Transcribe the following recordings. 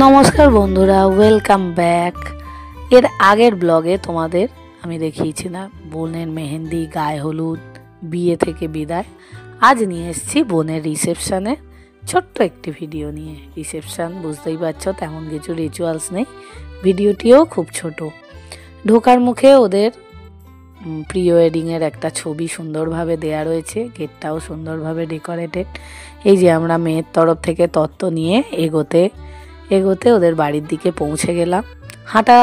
নমস্কার বন্ধুরা, welcome back. এর আগের ব্লগে তোমাদের আমি দেখিয়েছি না বোনের মেহেন্দি, গায়ে হলুদ, বিয়ে থেকে বিদায়। আজ নিয়ে এসেছি বোনের রিসেপশানে ছোট্ট একটি ভিডিও নিয়ে। রিসেপশান বুঝতেই পারছো, তেমন কিছু রিচুয়ালস নেই, ভিডিওটিও খুব ছোট। ঢোকার মুখে ওদের প্রি ওয়েডিংয়ের একটা ছবি সুন্দরভাবে দেয়া রয়েছে, গেটটাও সুন্দরভাবে ডেকোরেটেড। এই যে আমরা মেয়ের তরফ থেকে তত্ত্ব নিয়ে এগোতে ওদের বাড়ির দিকে পৌঁছে গেলাম। হাঁটা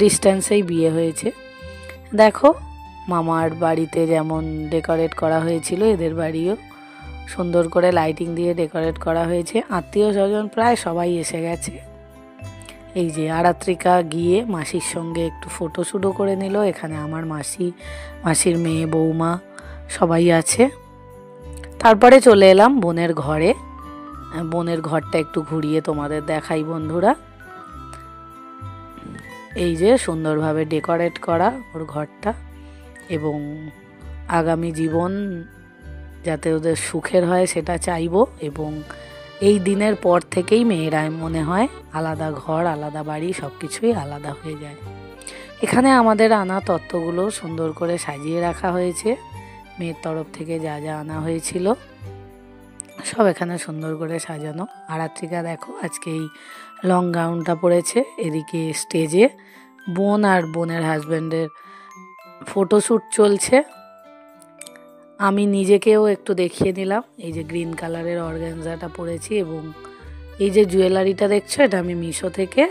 ডিস্টেন্সেই বিয়ে হয়েছে। দেখো মামার বাড়িতে যেমন ডেকোরেট করা হয়েছিল, এদের বাড়িও সুন্দর করে লাইটিং দিয়ে ডেকোরেট করা হয়েছে। আত্মীয় স্বজন প্রায় সবাই এসে গেছে। এই যে আরাত্রিকা গিয়ে মাসির সঙ্গে একটু ফটোশ্যুটও করে নিল। এখানে আমার মাসির মেয়ে, বৌমা সবাই আছে। তারপরে চলে এলাম বোনের ঘরে। বোনের ঘরটা একটু ঘুরিয়ে তোমাদের দেখাই বন্ধুরা। এই যে সুন্দরভাবে ডেকোরেট করা ওর ঘরটা, এবং আগামী জীবন যাতে ওদের সুখের হয় সেটা চাইবো। এবং এই দিনের পর থেকেই মেয়েরা মনে হয় আলাদা ঘর, আলাদা বাড়ি, সব কিছুই আলাদা হয়ে যায়। এখানে আমাদের আনা তত্ত্বগুলো সুন্দর করে সাজিয়ে রাখা হয়েছে। মেয়ের তরফ থেকে যা যা আনা হয়েছিল সব এখানে সুন্দর করে সাজানো। আরাত্রিকা দেখো আজকে এই লং গাউনটা পরেছে। এদিকে স্টেজে বোন আর বোনের হাজব্যান্ডের ফটোশ্যুট চলছে। আমি নিজেকেও একটু দেখিয়ে নিলাম। এই যে গ্রিন কালারের অর্গানজাটা পরেছি, এবং এই যে জুয়েলারিটা দেখছো, এটা আমি মিশো থেকে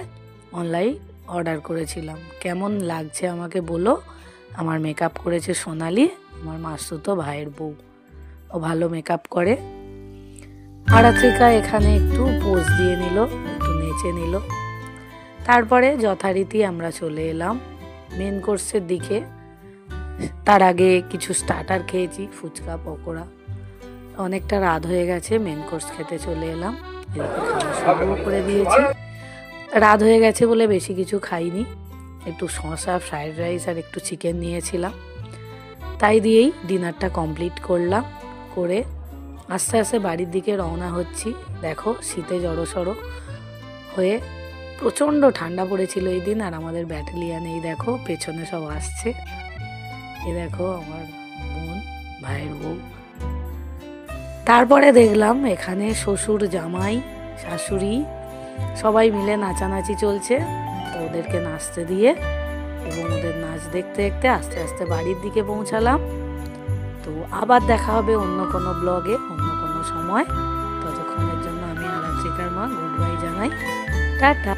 অনলাইন অর্ডার করেছিলাম। কেমন লাগছে আমাকে বলো। আমার মেকআপ করেছে সোনালি, আমার মাসতুতো ভাইয়ের বউ। ও ভালো মেকআপ করে। আরাত্রিকা এখানে একটু পোজ দিয়ে নিল, একটু নেচে নিল। তারপরে যথারীতি আমরা চলে এলাম মেন কোর্সের দিকে। তার আগে কিছু স্টার্টার খেয়েছি, ফুচকা, পকোড়া। অনেকটা রাত হয়ে গেছে, মেন কোর্স খেতে চলে এলাম। খাওয়া শুরু করে দিয়েছি। রাত হয়ে গেছে বলে বেশি কিছু খাইনি, একটু শসা, ফ্রাইড রাইস আর একটু চিকেন নিয়েছিলাম। তাই দিয়েই ডিনারটা কমপ্লিট করলাম। করে আস্তে আস্তে বাড়ির দিকে রওনা হচ্ছি। দেখো শীতে জড়সড় হয়ে, প্রচণ্ড ঠান্ডা পড়েছিল এই দিন। আর আমাদের ব্যাটালিয়ান এই দেখো পেছনে সব আসছে। এই দেখো আমার বোন, ভাইয়ের বউ। তারপরে দেখলাম এখানে শ্বশুর, জামাই, শাশুড়ি সবাই মিলে নাচানাচি চলছে। তো ওদেরকে নাচতে দিয়ে এবং ওদের নাচ দেখতে দেখতে আস্তে আস্তে বাড়ির দিকে পৌঁছালাম। তো আবার দেখা হবে অন্য কোনো ব্লগে, অন্য কোনো সময়। ততক্ষণের জন্য আমি আরাত্রিকার মা গুড বাই জানাই। টাটা।